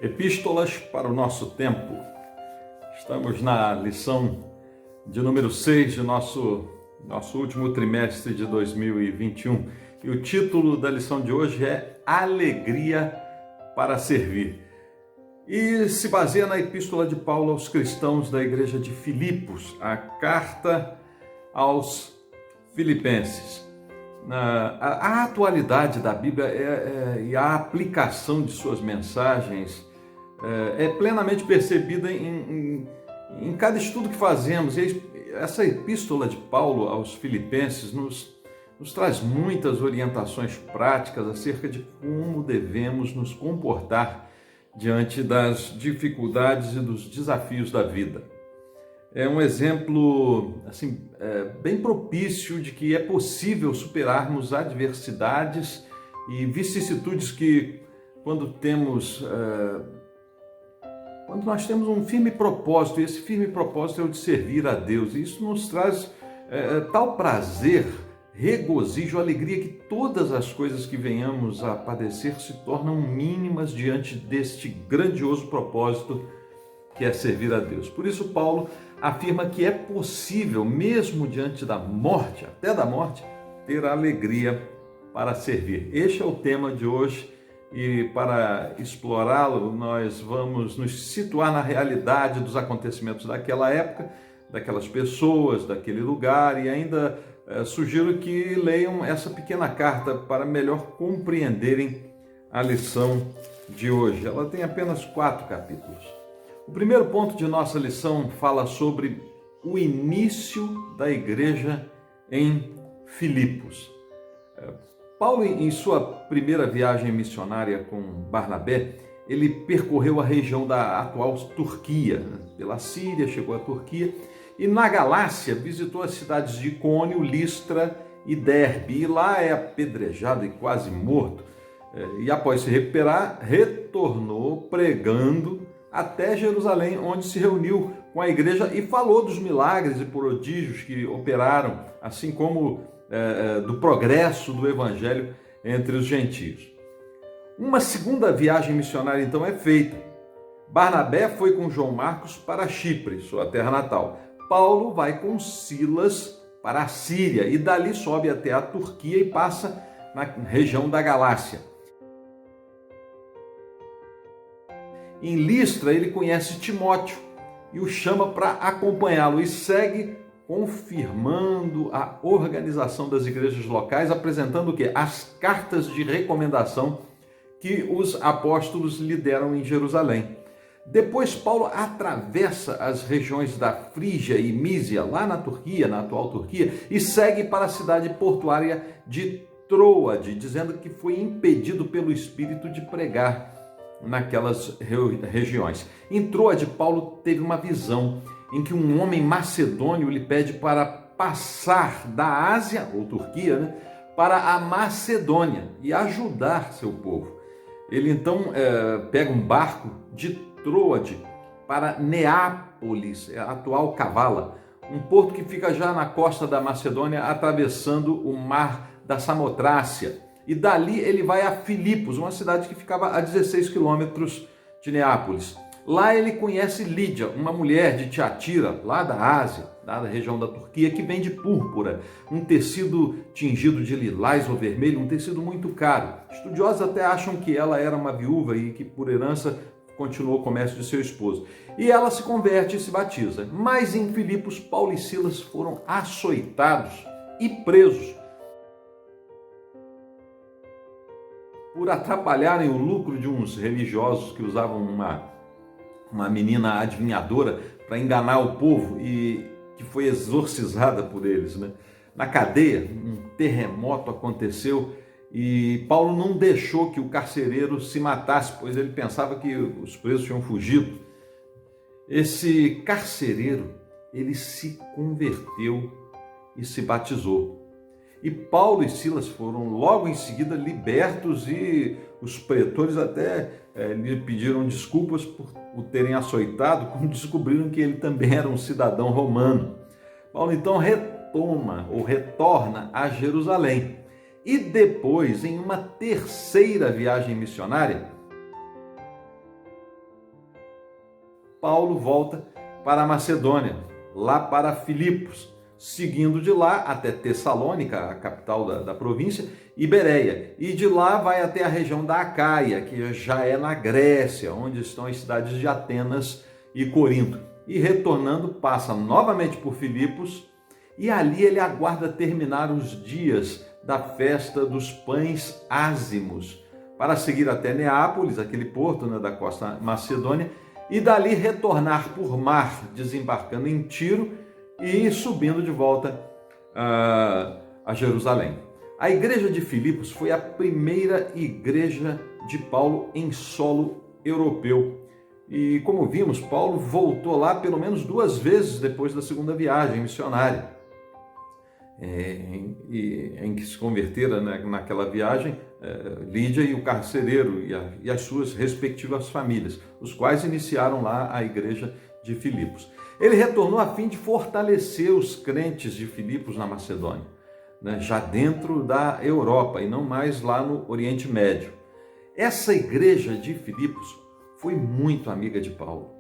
Epístolas para o nosso tempo. Estamos na lição de número 6 de nosso último trimestre de 2021. E o título da lição de hoje é Alegria para Servir. E se baseia na Epístola de Paulo aos cristãos da igreja de Filipos, a carta aos Filipenses. A atualidade da Bíblia e a aplicação de suas mensagens é plenamente percebida em cada estudo que fazemos. E essa epístola de Paulo aos Filipenses nos traz muitas orientações práticas acerca de como devemos nos comportar diante das dificuldades e dos desafios da vida. É um exemplo bem propício de que é possível superarmos adversidades e vicissitudes que, quando nós temos um firme propósito, e esse firme propósito é o de servir a Deus, e isso nos traz tal prazer, regozijo, alegria, que todas as coisas que venhamos a padecer se tornam mínimas diante deste grandioso propósito que é servir a Deus. Por isso Paulo afirma que é possível, mesmo diante da morte, até da morte, ter alegria para servir. Este é o tema de hoje. E para explorá-lo, nós vamos nos situar na realidade dos acontecimentos daquela época, daquelas pessoas, daquele lugar, e ainda sugiro que leiam essa pequena carta para melhor compreenderem a lição de hoje. Ela tem apenas 4 capítulos. O primeiro ponto de nossa lição fala sobre o início da igreja em Filipos. Paulo, em sua primeira viagem missionária com Barnabé, ele percorreu a região da atual Turquia, pela Síria, chegou à Turquia, e na Galácia visitou as cidades de Icônio, Listra e Derbe, e lá é apedrejado e quase morto. E após se recuperar, retornou pregando até Jerusalém, onde se reuniu com a igreja e falou dos milagres e prodígios que operaram, assim como do progresso do evangelho entre os gentios. Uma segunda viagem missionária então é feita. Barnabé foi com João Marcos para Chipre, sua terra natal. Paulo vai com Silas para a Síria e dali sobe até a Turquia e passa na região da Galácia. Em Listra ele conhece Timóteo e o chama para acompanhá-lo e segue confirmando a organização das igrejas locais, apresentando o quê? As cartas de recomendação que os apóstolos lhe deram em Jerusalém. Depois Paulo atravessa as regiões da Frígia e Mísia, lá na Turquia, na atual Turquia, e segue para a cidade portuária de Troade, dizendo que foi impedido pelo Espírito de pregar naquelas regiões. Em Troade, Paulo teve uma visão em que um homem macedônio lhe pede para passar da Ásia, ou Turquia, para a Macedônia e ajudar seu povo. Ele então pega um barco de Troade para Neápolis, a atual Kavala, um porto que fica já na costa da Macedônia, atravessando o mar da Samotrácia. E dali ele vai a Filipos, uma cidade que ficava a 16 quilômetros de Neápolis. Lá ele conhece Lídia, uma mulher de Tiatira, lá da Ásia, da região da Turquia, que vende púrpura, um tecido tingido de lilás ou vermelho, um tecido muito caro. Estudiosos até acham que ela era uma viúva e que, por herança, continuou o comércio de seu esposo. E ela se converte e se batiza. Mas em Filipos, Paulo e Silas foram açoitados e presos por atrapalharem o lucro de uns religiosos que usavam uma menina adivinhadora para enganar o povo e que foi exorcizada por eles, Na cadeia, um terremoto aconteceu e Paulo não deixou que o carcereiro se matasse, pois ele pensava que os presos tinham fugido. Esse carcereiro, ele se converteu e se batizou. E Paulo e Silas foram logo em seguida libertos e os pretores até lhe pediram desculpas por o terem açoitado, quando descobriram que ele também era um cidadão romano. Paulo então retorna a Jerusalém e depois, em uma terceira viagem missionária, Paulo volta para a Macedônia, lá para Filipos, seguindo de lá até Tessalônica, a capital da província, e Bereia. E de lá vai até a região da Acaia, que já é na Grécia, onde estão as cidades de Atenas e Corinto. E retornando, passa novamente por Filipos, e ali ele aguarda terminar os dias da festa dos pães ázimos, para seguir até Neápolis, aquele porto, né, da costa macedônia, e dali retornar por mar, desembarcando em Tiro e subindo de volta a Jerusalém. A igreja de Filipos foi a primeira igreja de Paulo em solo europeu. E como vimos, Paulo voltou lá pelo menos 2 vezes depois da segunda viagem missionária, em que se converteram, né, naquela viagem Lídia e o carcereiro e as suas respectivas famílias, os quais iniciaram lá a igreja de Filipos. Ele retornou a fim de fortalecer os crentes de Filipos na Macedônia, né, já dentro da Europa e não mais lá no Oriente Médio. Essa igreja de Filipos foi muito amiga de Paulo.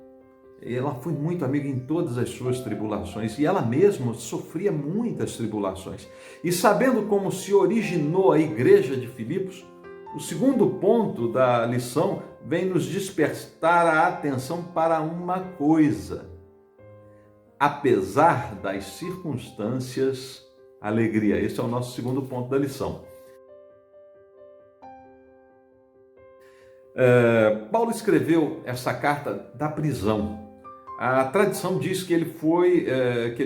Ela foi muito amiga em todas as suas tribulações e ela mesma sofria muitas tribulações. E sabendo como se originou a igreja de Filipos, o segundo ponto da lição vem nos despertar a atenção para uma coisa. Apesar das circunstâncias, alegria. Esse é o nosso segundo ponto da lição. Paulo escreveu essa carta da prisão. A tradição diz que ele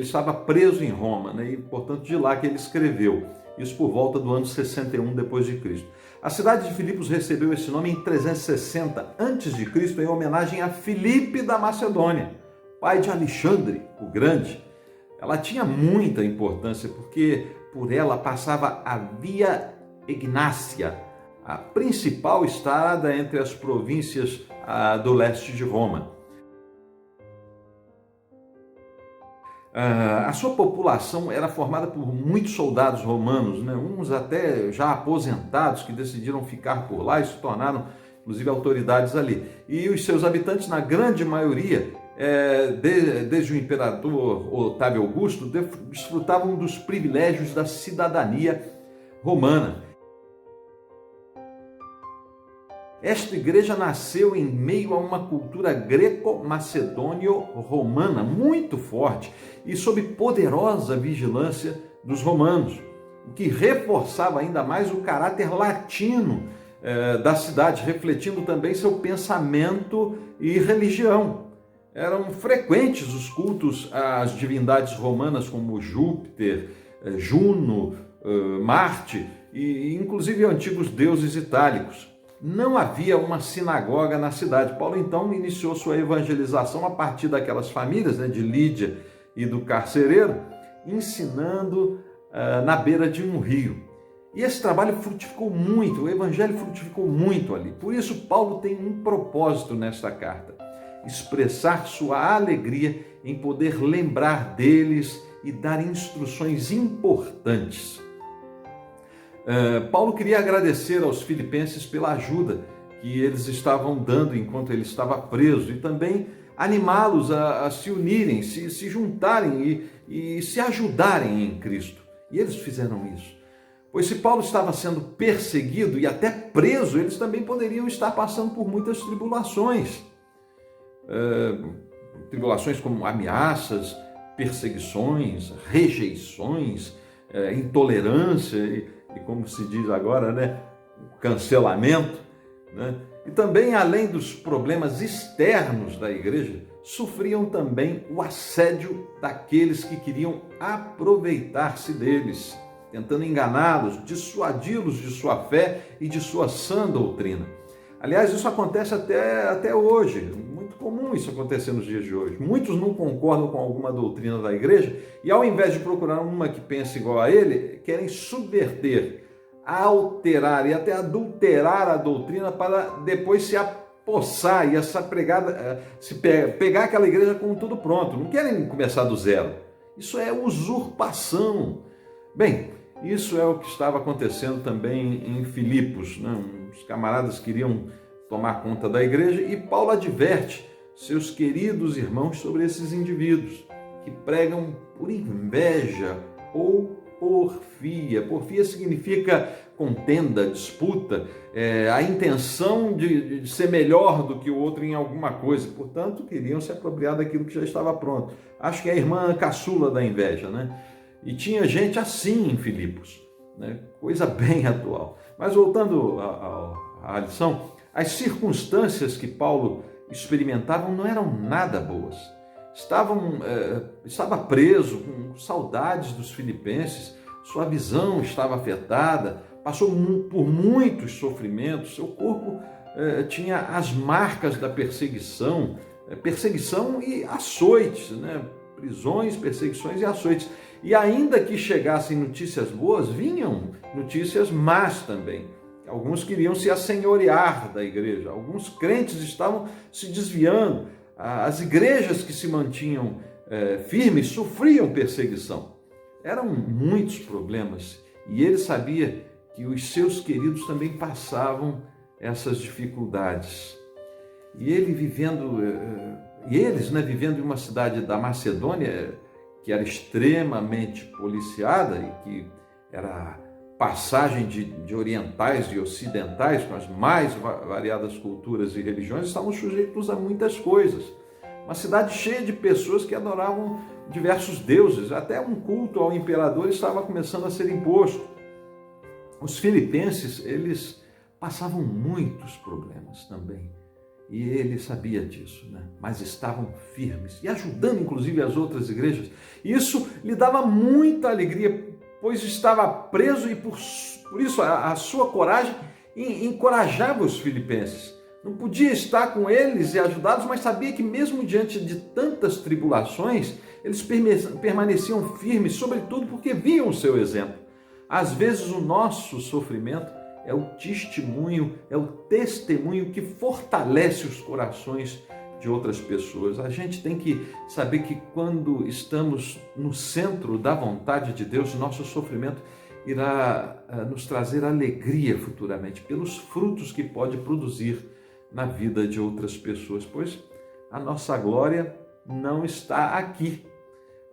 estava preso em Roma, né? E portanto de lá que ele escreveu. Isso por volta do ano 61 depois de Cristo. A cidade de Filipos recebeu esse nome em 360 a.C. em homenagem a Filipe da Macedônia, pai de Alexandre o Grande. Ela tinha muita importância porque por ela passava a Via Egnácia, a principal estrada entre as províncias do leste de Roma. A sua população era formada por muitos soldados romanos, né? Uns até já aposentados que decidiram ficar por lá e se tornaram, inclusive, autoridades ali. E os seus habitantes, na grande maioria, desde o imperador Otávio Augusto, desfrutavam dos privilégios da cidadania romana. Esta igreja nasceu em meio a uma cultura greco-macedônio-romana muito forte e sob poderosa vigilância dos romanos, o que reforçava ainda mais o caráter latino da cidade, refletindo também seu pensamento e religião. Eram frequentes os cultos às divindades romanas como Júpiter, Juno, Marte e inclusive antigos deuses itálicos. Não havia uma sinagoga na cidade. Paulo, então, iniciou sua evangelização a partir daquelas famílias, né, de Lídia e do carcereiro, ensinando na beira de um rio. E esse trabalho frutificou muito, o evangelho frutificou muito ali. Por isso, Paulo tem um propósito nesta carta: expressar sua alegria em poder lembrar deles e dar instruções importantes. Paulo queria agradecer aos filipenses pela ajuda que eles estavam dando enquanto ele estava preso e também animá-los a se unirem, se juntarem e se ajudarem em Cristo. E eles fizeram isso. Pois se Paulo estava sendo perseguido e até preso, eles também poderiam estar passando por muitas tribulações. Tribulações como ameaças, perseguições, rejeições, intolerância e como se diz agora, né, cancelamento, né? E também, além dos problemas externos da igreja, sofriam também o assédio daqueles que queriam aproveitar-se deles, tentando enganá-los, dissuadi-los de sua fé e de sua sã doutrina. Aliás, isso acontece até hoje, muito comum isso acontecer nos dias de hoje. Muitos não concordam com alguma doutrina da igreja e, ao invés de procurar uma que pense igual a ele, querem subverter, alterar e até adulterar a doutrina para depois se apossar e essa pregada, pegar aquela igreja com tudo pronto. Não querem começar do zero. Isso é usurpação. Bem, isso é o que estava acontecendo também em Filipos, né? Os camaradas queriam tomar conta da igreja e Paulo adverte seus queridos irmãos sobre esses indivíduos que pregam por inveja ou porfia. Porfia significa contenda, disputa, a intenção de ser melhor do que o outro em alguma coisa. Portanto, queriam se apropriar daquilo que já estava pronto. Acho que é a irmã caçula da inveja, né? E tinha gente assim em Filipos, né? Coisa bem atual. Mas voltando à lição, as circunstâncias que Paulo experimentavam não eram nada boas. Estava preso, com saudades dos filipenses, sua visão estava afetada, passou por muitos sofrimentos, seu corpo tinha as marcas da perseguição, perseguição e açoites, né? Prisões, perseguições e açoites. E ainda que chegassem notícias boas, vinham notícias más também. Alguns queriam se assenhorear da igreja, alguns crentes estavam se desviando, as igrejas que se mantinham firmes sofriam perseguição. Eram muitos problemas e ele sabia que os seus queridos também passavam essas dificuldades. E eles, vivendo em uma cidade da Macedônia, que era extremamente policiada e que era passagem de orientais e ocidentais, com as mais variadas culturas e religiões, estavam sujeitos a muitas coisas. Uma cidade cheia de pessoas que adoravam diversos deuses, até um culto ao imperador estava começando a ser imposto. Os filipenses, eles passavam muitos problemas também, e ele sabia disso, né? Mas estavam firmes e ajudando inclusive as outras igrejas. Isso lhe dava muita alegria, pois estava preso e por isso a sua coragem encorajava os filipenses. Não podia estar com eles e ajudá-los, mas sabia que mesmo diante de tantas tribulações, eles permaneciam firmes, sobretudo porque viam o seu exemplo. Às vezes o nosso sofrimento é o testemunho que fortalece os corações de outras pessoas. A gente tem que saber que quando estamos no centro da vontade de Deus, nosso sofrimento irá nos trazer alegria futuramente, pelos frutos que pode produzir na vida de outras pessoas, pois a nossa glória não está aqui.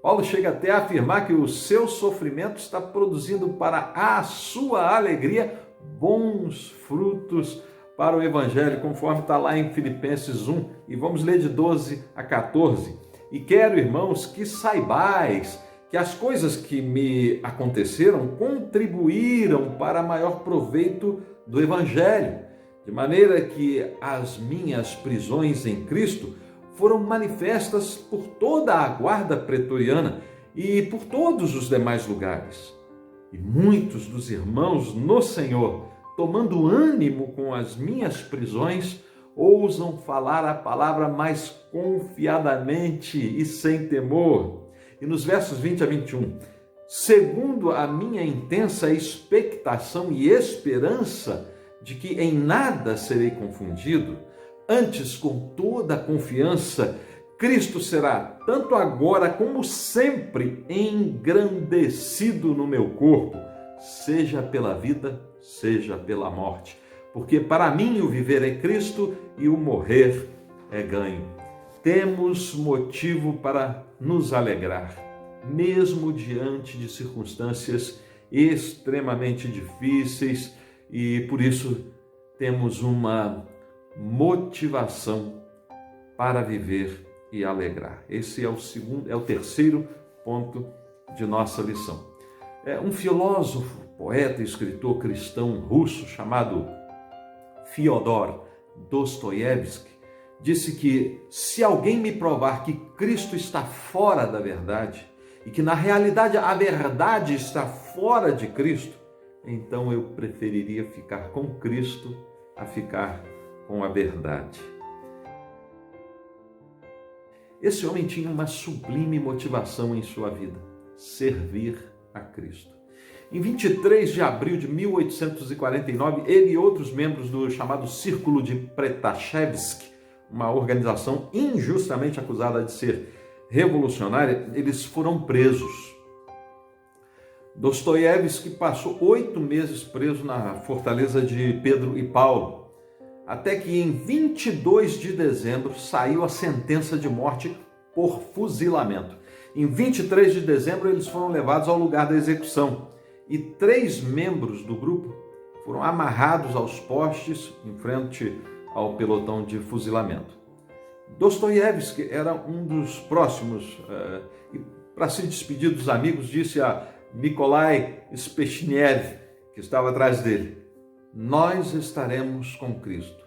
Paulo chega até a afirmar que o seu sofrimento está produzindo para a sua alegria bons frutos para o Evangelho, conforme está lá em Filipenses 1, e vamos ler de 12 a 14. E quero, irmãos, que saibais que as coisas que me aconteceram contribuíram para maior proveito do Evangelho, de maneira que as minhas prisões em Cristo foram manifestas por toda a guarda pretoriana e por todos os demais lugares. E muitos dos irmãos no Senhor, tomando ânimo com as minhas prisões, ousam falar a palavra mais confiadamente e sem temor. E nos versos 20 a 21, segundo a minha intensa expectação e esperança de que em nada serei confundido, antes com toda a confiança, Cristo será, tanto agora como sempre, engrandecido no meu corpo, seja pela vida, seja pela morte. Porque para mim o viver é Cristo e o morrer é ganho. Temos motivo para nos alegrar, mesmo diante de circunstâncias extremamente difíceis, e por isso temos uma motivação para viver e alegrar. Esse é o terceiro ponto de nossa lição. Um filósofo, poeta e escritor cristão russo chamado Fyodor Dostoiévski disse que se alguém me provar que Cristo está fora da verdade e que na realidade a verdade está fora de Cristo, então eu preferiria ficar com Cristo a ficar com a verdade. Esse homem tinha uma sublime motivação em sua vida: servir a Cristo. Em 23 de abril de 1849, ele e outros membros do chamado Círculo de Pretachevsk, uma organização injustamente acusada de ser revolucionária, eles foram presos. Dostoiévski passou 8 meses preso na fortaleza de Pedro e Paulo. até que em 22 de dezembro saiu a sentença de morte por fuzilamento. Em 23 de dezembro eles foram levados ao lugar da execução e 3 membros do grupo foram amarrados aos postes em frente ao pelotão de fuzilamento. Dostoiévski era um dos próximos e, para se despedir dos amigos, disse a Nikolai Spechniev, que estava atrás dele: nós estaremos com Cristo.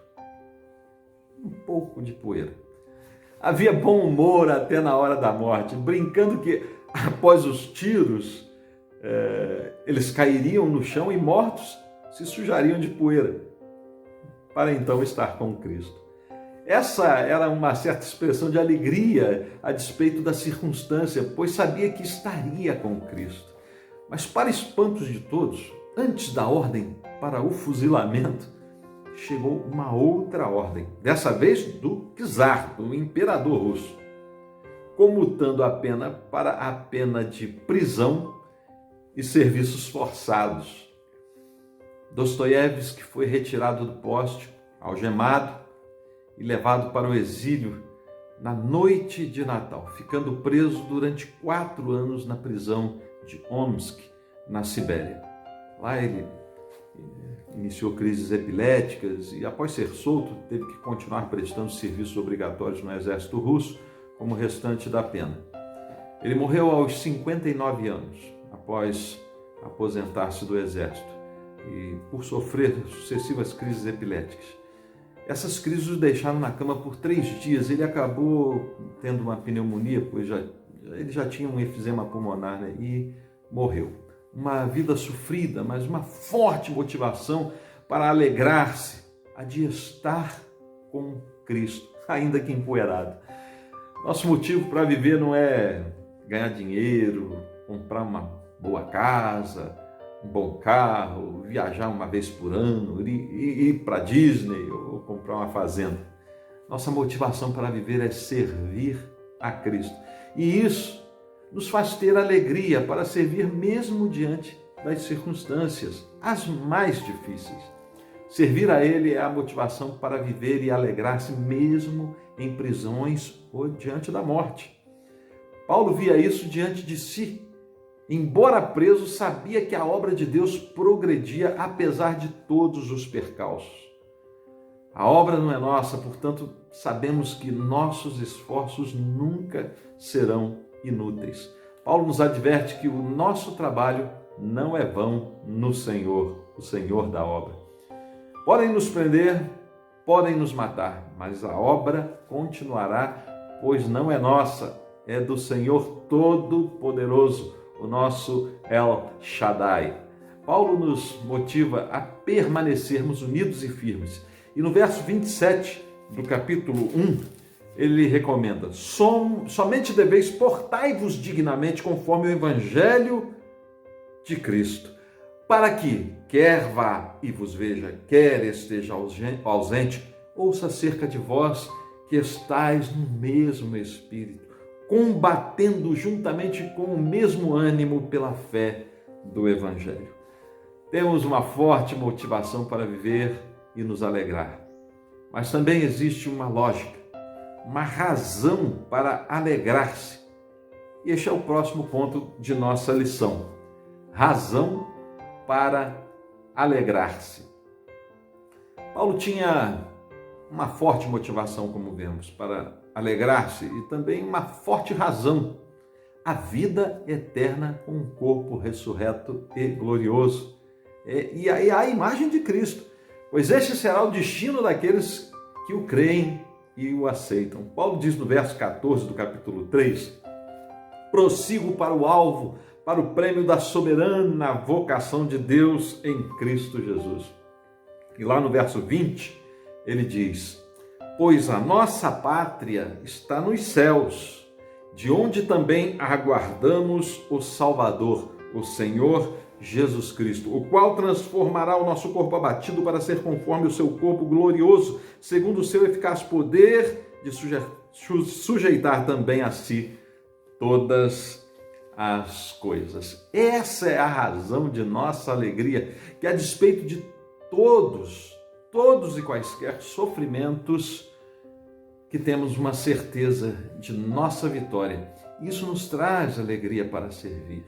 Um pouco de poeira. Havia bom humor até na hora da morte, brincando que após os tiros eles cairiam no chão e mortos se sujariam de poeira, para então estar com Cristo. Essa era uma certa expressão de alegria a despeito da circunstância, pois sabia que estaria com Cristo. Mas para espantos de todos, antes da ordem para o fuzilamento, chegou uma outra ordem, dessa vez do czar, do imperador russo, comutando a pena para a pena de prisão e serviços forçados. Dostoiévski foi retirado do poste, algemado e levado para o exílio na noite de Natal, ficando preso durante 4 anos na prisão de Omsk, na Sibéria. Lá ele iniciou crises epiléticas e, após ser solto, teve que continuar prestando serviços obrigatórios no exército russo como restante da pena. Ele morreu aos 59 anos, após aposentar-se do exército e por sofrer sucessivas crises epiléticas. Essas crises o deixaram na cama por 3 dias. Ele acabou tendo uma pneumonia, pois ele já tinha um efizema pulmonar, né? E morreu. Uma vida sofrida, mas uma forte motivação para alegrar-se, a de estar com Cristo, ainda que empoeirado. Nosso motivo para viver não é ganhar dinheiro, comprar uma boa casa, um bom carro, viajar uma vez por ano, ir para Disney ou comprar uma fazenda. Nossa motivação para viver é servir a Cristo. E isso nos faz ter alegria para servir mesmo diante das circunstâncias, as mais difíceis. Servir a Ele é a motivação para viver e alegrar-se mesmo em prisões ou diante da morte. Paulo via isso diante de si. Embora preso, sabia que a obra de Deus progredia apesar de todos os percalços. A obra não é nossa, portanto, sabemos que nossos esforços nunca serão inúteis. Paulo nos adverte que o nosso trabalho não é vão no Senhor, o Senhor da obra. Podem nos prender, podem nos matar, mas a obra continuará, pois não é nossa, é do Senhor Todo-Poderoso, o nosso El Shaddai. Paulo nos motiva a permanecermos unidos e firmes. E no verso 27 do capítulo 1, ele recomenda: somente deveis portai-vos dignamente conforme o evangelho de Cristo, para que, quer vá e vos veja, quer esteja ausente, ouça acerca de vós que estáis no mesmo espírito, combatendo juntamente com o mesmo ânimo pela fé do evangelho. Temos uma forte motivação para viver e nos alegrar, mas também existe uma lógica, uma razão para alegrar-se. E este é o próximo ponto de nossa lição. Razão para alegrar-se. Paulo tinha uma forte motivação, como vemos, para alegrar-se e também uma forte razão: a vida eterna com um corpo ressurreto e glorioso. E a imagem de Cristo, pois este será o destino daqueles que o creem e o aceitam. Paulo diz no verso 14 do capítulo 3: prossigo para o alvo, para o prêmio da soberana vocação de Deus em Cristo Jesus. E lá no verso 20, ele diz: pois a nossa pátria está nos céus, de onde também aguardamos o Salvador, o Senhor Jesus Cristo, o qual transformará o nosso corpo abatido para ser conforme o seu corpo glorioso, segundo o seu eficaz poder de sujeitar também a si todas as coisas. Essa é a razão de nossa alegria, que a despeito de todos todos e quaisquer sofrimentos, que temos uma certeza de nossa vitória. Isso nos traz alegria para servir.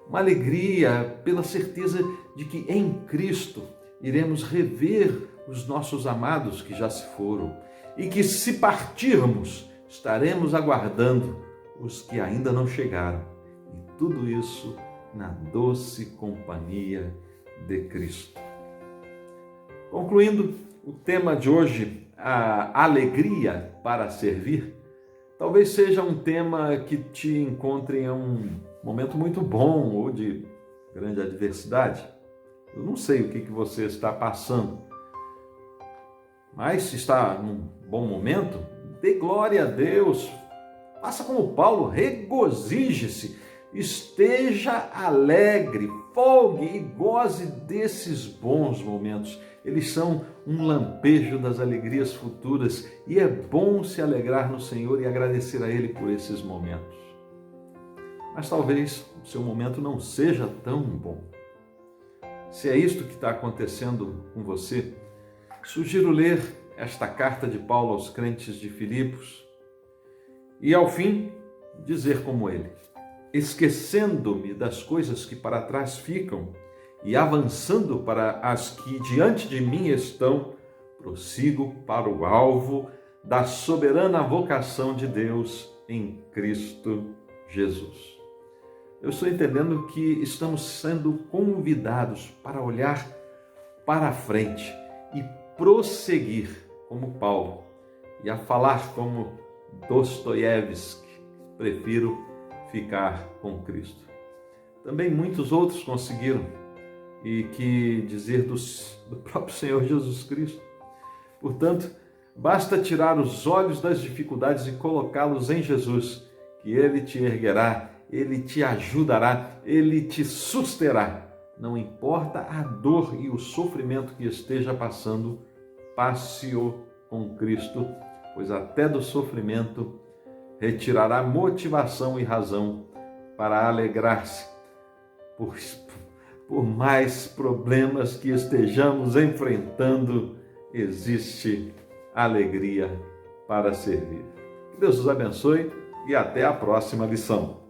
Uma alegria pela certeza de que em Cristo iremos rever os nossos amados que já se foram e que, se partirmos, estaremos aguardando os que ainda não chegaram. E tudo isso na doce companhia de Cristo. Concluindo o tema de hoje, a alegria para servir, talvez seja um tema que te encontre em um momento muito bom ou de grande adversidade. Eu não sei o que você está passando, mas se está num bom momento, dê glória a Deus, faça como Paulo, regozije-se, esteja alegre, folgue e goze desses bons momentos. Eles são um lampejo das alegrias futuras e é bom se alegrar no Senhor e agradecer a Ele por esses momentos. Mas talvez o seu momento não seja tão bom. Se é isto que está acontecendo com você, sugiro ler esta carta de Paulo aos crentes de Filipos e, ao fim, dizer como ele: esquecendo-me das coisas que para trás ficam e avançando para as que diante de mim estão, prossigo para o alvo da soberana vocação de Deus em Cristo Jesus. Eu estou entendendo que estamos sendo convidados para olhar para a frente e prosseguir como Paulo e a falar como Dostoiévski: prefiro ficar com Cristo. Também muitos outros conseguiram, e que dizer do próprio Senhor Jesus Cristo. Portanto, basta tirar os olhos das dificuldades e colocá-los em Jesus, que Ele te erguerá, Ele te ajudará, Ele te susterá. Não importa a dor e o sofrimento que esteja passando, passe-o com Cristo, pois até do sofrimento retirará motivação e razão para alegrar-se. Por mais problemas que estejamos enfrentando, existe alegria para servir. Que Deus os abençoe e até a próxima lição.